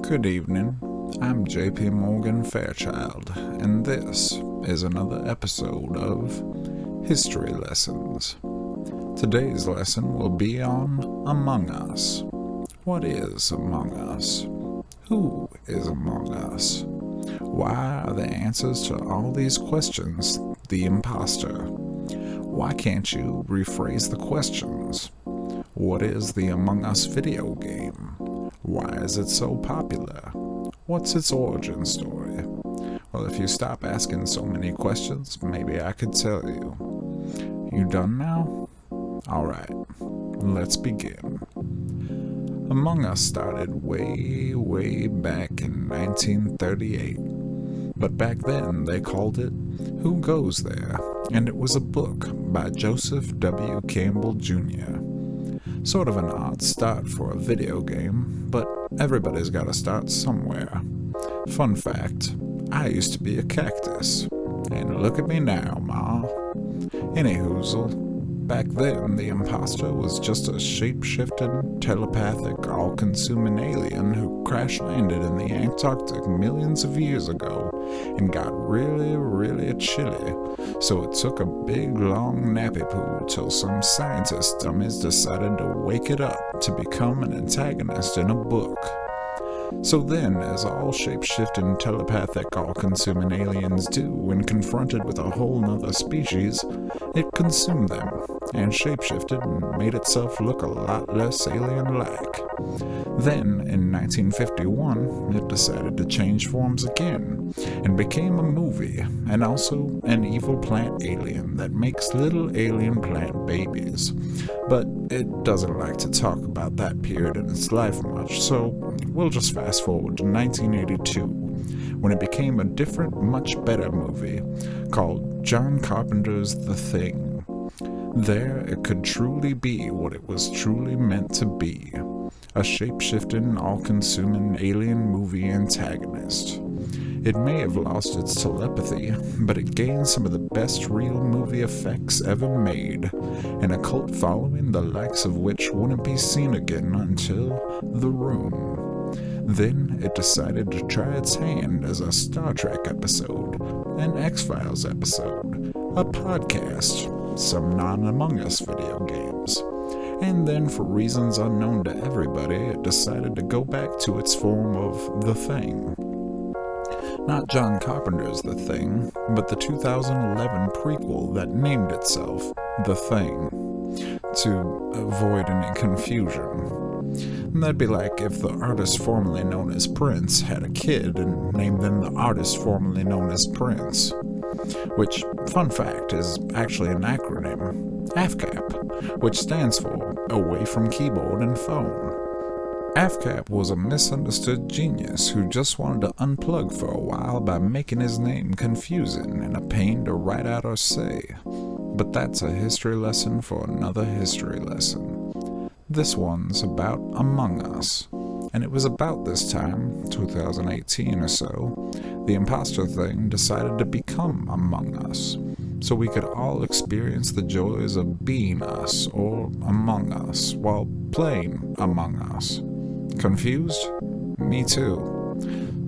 Good evening, I'm J.P. Morgan Fairchild, and this is another episode of History Lessons. Today's lesson will be on Among Us. What is Among Us? Who is Among Us? Why are the answers to all these questions the imposter? Why can't you rephrase the questions? What is the Among Us video game? Why is it so popular? What's its origin story? Well, if you stop asking so many questions, maybe I could tell you. You done now? Alright, let's begin. Among Us started way back in 1938. But back then they called it Who Goes There? And it was a book by Joseph W. Campbell Jr. Sort of an odd start for a video game, but everybody's gotta start somewhere. Fun fact, I used to be a cactus, and look at me now, ma. Anyhoozle, back then the imposter was just a shape-shifting, telepathic, all-consuming alien who crash-landed in the Antarctic millions of years ago and got really chilly, so it took a big long nappy poo till some scientist dummies decided to wake it up to become an antagonist in a book. So then, as all shape-shifting, telepathic, all-consuming aliens do when confronted with a whole nother species, it consumed them, and shapeshifted and made itself look a lot less alien-like. Then, in 1951, it decided to change forms again, and became a movie, and also an evil plant alien that makes little alien plant babies. But it doesn't like to talk about that period in its life much, so we'll just fast forward to 1982, when it became a different, much better movie called John Carpenter's The Thing. There, it could truly be what it was truly meant to be, a shape-shifting, all-consuming alien movie antagonist. It may have lost its telepathy, but it gained some of the best real movie effects ever made, and a cult following the likes of which wouldn't be seen again until The Room. Then it decided to try its hand as a Star Trek episode, an X-Files episode, a podcast, some non-Among Us video games. And then, for reasons unknown to everybody, it decided to go back to its form of The Thing. Not John Carpenter's The Thing, but the 2011 prequel that named itself The Thing, to avoid any confusion. That'd be like if the artist formerly known as Prince had a kid and named them the artist formerly known as Prince. Which, fun fact, is actually an acronym, AFCAP, which stands for Away from Keyboard and Phone. AFCAP was a misunderstood genius who just wanted to unplug for a while by making his name confusing and a pain to write out or say. But that's a history lesson for another history lesson. This one's about Among Us, and it was about this time, 2018 or so, the imposter thing decided to become Among Us, so we could all experience the joys of being us or among us while playing Among Us. Confused? Me too.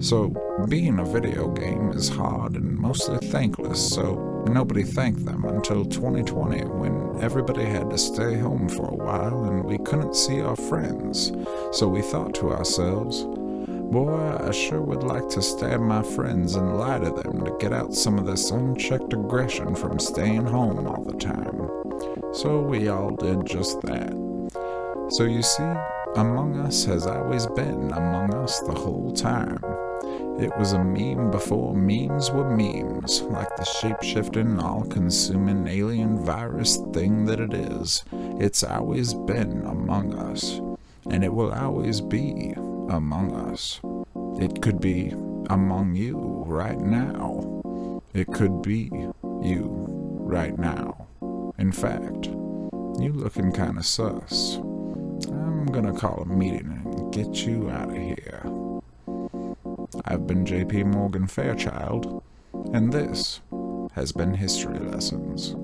So, being a video game is hard and mostly thankless, so nobody thanked them until 2020 when everybody had to stay home for a while and we couldn't see our friends. So we thought to ourselves, boy, I sure would like to stab my friends and lie to them to get out some of this unchecked aggression from staying home all the time. So we all did just that. So you see, Among Us has always been Among Us the whole time. It was a meme before memes were memes, like the shape-shifting, all-consuming alien virus thing that it is. It's always been Among Us, and it will always be Among Us. It could be among you right now. It could be you right now. In fact, you looking kinda sus. I'm gonna call a meeting and get you out of here. I've been J.P. Morgan Fairchild, and this has been History Lessons.